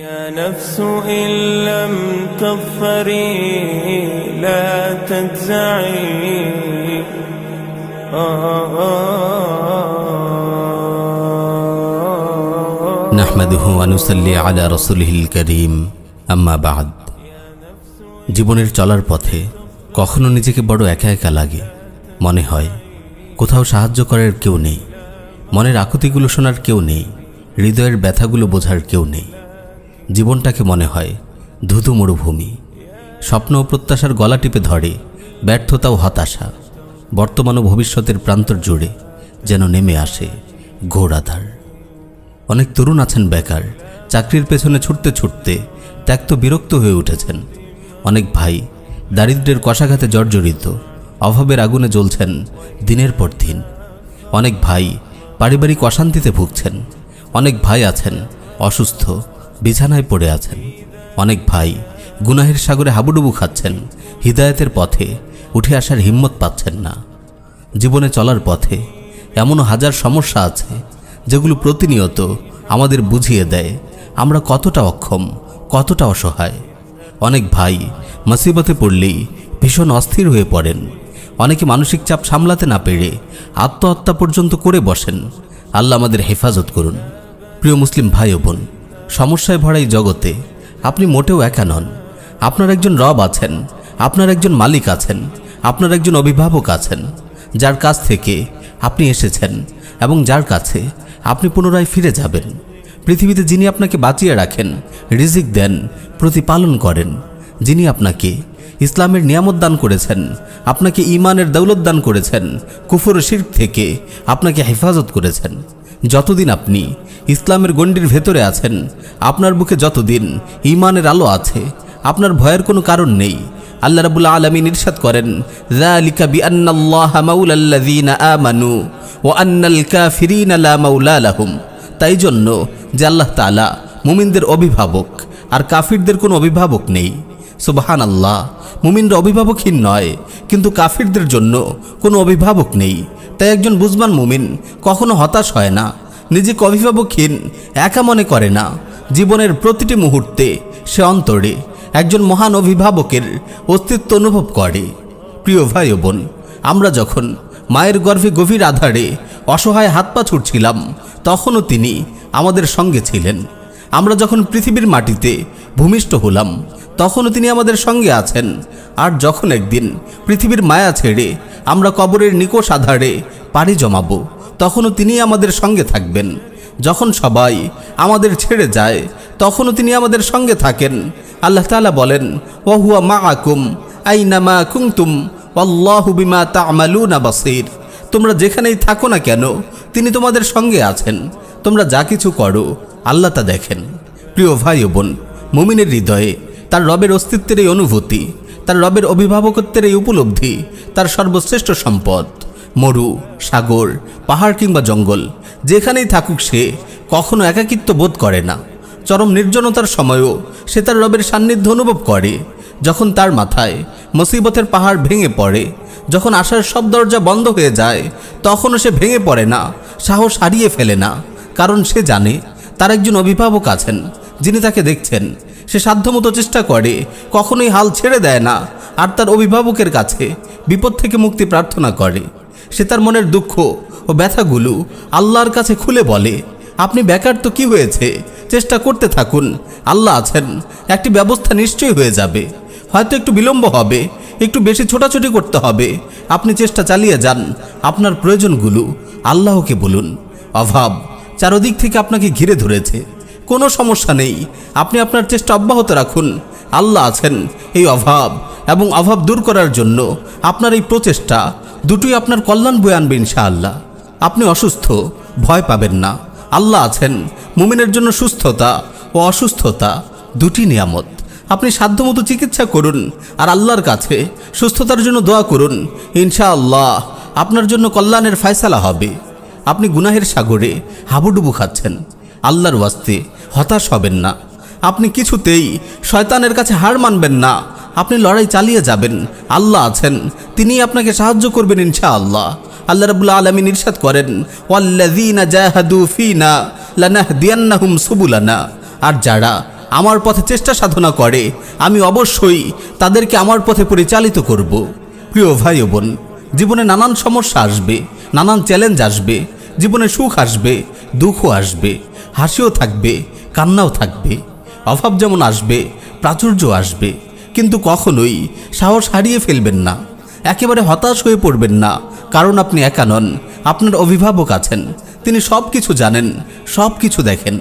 يا نفس إن لم تظفري لا تجزعي نحمده ونصلي على رسوله الكريم أما بعد। জীবনের চলার পথে কখনো নিজেকে বড় একা একা লাগে, মনে হয় কোথাও সাহায্য করার কেউ নেই, মনের আকুতিগুলো শোনার কেউ নেই, হৃদয়ের ব্যথাগুলো বোঝার কেউ নেই। জীবনটাকে মনে হয় ধুধু মরুভূমি, স্বপ্ন ও প্রত্যাশার গলা টিপে ধরে ব্যর্থতা ও হতাশা। বর্তমান ও ভবিষ্যতের প্রান্তর জুড়ে যেন নেমে আসে ঘোর আঁধার। অনেক তরুণ আছেন বেকার, চাকরির পেছনে ছুটতে ছুটতে ত্যক্ত বিরক্ত হয়ে উঠেছেন। অনেক ভাই দারিদ্র্যের কষাঘাতে জর্জরিত, অভাবের আগুনে জ্বলছেন দিনের পর দিন। অনেক ভাই পারিবারিক অশান্তিতে ভুগছেন। অনেক ভাই আছেন অসুস্থ, বিছানায় পড়ে আছেন। অনেক ভাই গুনাহের সাগরে হাবুডুবু খাচ্ছেন, হিদায়াতের পথে উঠে আসার হিম্মত পাচ্ছেন না। জীবনে চলার পথে এমনও হাজার সমস্যা আছে যেগুলো প্রতিনিয়ত আমাদের বুঝিয়ে দেয় আমরা কতটা অক্ষম, কতটা অসহায়। অনেক ভাই মুসিবতে পড়লেই ভীষণ অস্থির হয়ে পড়েন। অনেকে মানসিক চাপ সামলাতে না পেরে আত্মহত্যা পর্যন্ত করে বসেন। আল্লাহ আমাদের হেফাজত করুন। প্রিয় মুসলিম ভাই ও বোন, সমস্যায় ভরা এই জগতে আপনি মোটেও একা নন। আপনার একজন রব আছেন, আপনার একজন মালিক আছেন, আপনার একজন অভিভাবক আছেন, যার কাছ থেকে আপনি এসেছেন এবং যার কাছে আপনি পুনরায় ফিরে যাবেন। পৃথিবীতে যিনি আপনাকে বাঁচিয়ে রাখেন, রিজিক দেন, প্রতিপালন করেন, যিনি আপনাকে ইসলামের নিয়ামত দান করেছেন, আপনাকে ঈমানের দৌলত দান করেছেন, কুফর ও শিরক থেকে আপনাকে হেফাজত করেছেন। যতদিন আপনি ইসলামের গণ্ডির ভেতরে আছেন, আপনার বুকে যতদিন ঈমানের আলো আছে, আপনার ভয়ের কোনো কারণ নেই। আল্লাহ রাব্বুল আলামিন ইরশাদ করেন, যালিকা বিআন্নাল্লাহা মাওলাল্লাযীনা আমানু ওয়া আন্নাল কাফিরিনা লা মাওলা লাহুম। তাই জন্য যে আল্লাহ তাআলা মুমিনদের অভিভাবক আর কাফিরদের কোনো অভিভাবক নেই। সুবহানাল্লাহ, মুমিনরা অভিভাবকহীন নয়, কিন্তু কাফিরদের জন্য কোনো অভিভাবক নেই। তাই একজন বুঝবান মুমিন কখনো হতাশ হয় না, নিজেকে অভিভাবকহীন একা মনে করে না। জীবনের প্রতিটি মুহূর্তে সে অন্তরে একজন মহান অভিভাবকের অস্তিত্ব অনুভব করে। প্রিয় ভাই ও বোন, আমরা যখন মায়ের গর্ভে গভীর আঁধারে অসহায় হাত পা ছুটছিলাম, তখনও তিনি আমাদের সঙ্গে ছিলেন। আমরা যখন পৃথিবীর মাটিতে ভূমিষ্ঠ হলাম, তখনও তিনি আমাদের সঙ্গে আছেন। আর যখন একদিন পৃথিবীর মায়া ছেড়ে আমরা কবরের নিকষ আঁধারে পাড়ি জমাবো, তখনও তিনি আমাদের সঙ্গে থাকবেন। যখন সবাই আমাদের ছেড়ে যায়, তখনও তিনি আমাদের সঙ্গে থাকেন। আল্লাহ তাআলা বলেন, ওয়া হুয়া মাআকুম আইনামা কুনতুম ওয়াল্লাহু বিমা তা'মালুনা বাসীর। তোমরা যেখানেই থাকো না কেন, তিনি তোমাদের সঙ্গে আছেন। তোমরা যা কিছু করো আল্লাহ তা দেখেন। প্রিয় ভাই ও বোন, মুমিনের হৃদয়ে তার রবের অস্তিত্বের এই অনুভূতি, তার রবের অভিভাবকত্বের এই উপলব্ধি তার সর্বশ্রেষ্ঠ সম্পদ। মরু, সাগর, পাহাড় কিংবা জঙ্গল, যেখানেই থাকুক সে কখনো একাকিত্ব বোধ করে না। চরম নির্জনতার সময়ও সে তার রবের সান্নিধ্য অনুভব করে। যখন তার মাথায় মুসিবতের পাহাড় ভেঙে পড়ে, যখন আশার সব দরজা বন্ধ হয়ে যায়, তখনও সে ভেঙে পড়ে না, সাহস হারিয়ে ফেলে না। কারণ সে জানে তার একজন অভিভাবক আছেন যিনি তাকে দেখছেন। সে সাধ্যমতো চেষ্টা করে, কখনোই হাল ছেড়ে দেয় না, আর তার অভিভাবকের কাছে বিপদ থেকে মুক্তি প্রার্থনা করে। সে তার মনের দুঃখ ও ব্যথাগুলো আল্লাহর কাছে খুলে বলে, আপনি বেকার তো কি হয়েছে, চেষ্টা করতে থাকুন, আল্লাহ আছেন, একটি ব্যবস্থা নিশ্চয়ই হয়ে যাবে। হয়তো একটু বিলম্ব হবে, একটু বেশি ছোটাছুটি করতে হবে, আপনি চেষ্টা চালিয়ে যান। আপনার প্রয়োজনগুলো আল্লাহকে বলুন। অভাব চারদিক থেকে আপনাকে ঘিরে ধরেছে, কোনো সমস্যা নেই, আপনি আপনার চেষ্টা অব্যাহত রাখুন। আল্লাহ আছেন এই অভাব এবং অভাব দূর করার জন্য। আপনার এই প্রচেষ্টা দুটোই আপনার কল্যাণ বয়ে আনবে ইনশাআল্লাহ। আপনি অসুস্থ, ভয় পাবেন না। আল্লাহ আছেন। মুমিনের জন্য সুস্থতা ও অসুস্থতা দুটি নিয়ামত। আপনি সাধ্যমতো চিকিৎসা করুন আর আল্লাহর কাছে সুস্থতার জন্য দোয়া করুন। ইনশাআল্লাহ আপনার জন্য কল্যাণের ফয়সালা হবে। আপনি গুনাহের সাগরে হাবুডুবু খাচ্ছেন, আল্লাহর ওয়াস্তে হতাশ হবেন না। আপনি কিছুতেই শয়তানের কাছে হার মানবেন না। আপনি লড়াই চালিয়ে যাবেন, আল্লাহ আছেন, তিনি আপনাকে সাহায্য করবেন ইনশাআল্লাহ। আল্লাহ রাব্বুল আলামিন ইরশাদ করেন, ওয়াল্লাযীনা জাহাদু ফীনা লানাহদিয়ান্নাহুম সুবুলানা। আর যারা আমার পথে চেষ্টা সাধনা করে, আমি অবশ্যই তাদেরকে আমার পথে পরিচালিত করব। প্রিয় ভাই ও বোন, জীবনে নানান সমস্যা আসবে, নানান চ্যালেঞ্জ আসবে, জীবনে সুখ আসবে, দুঃখও আসবে, হাসিও থাকবে, কান্নাও থাকবে, অভাব যেমন আসবে, প্রাচুর্য আসবে। কিন্তু কখনোই সাহস হারিয়ে ফেলবেন না, একেবারে হতাশ হয়ে পড়বেন না, কারণ আপনি একা নন, আপনার অভিভাবক আছেন। তিনি সব কিছু জানেন, সব কিছু দেখেন।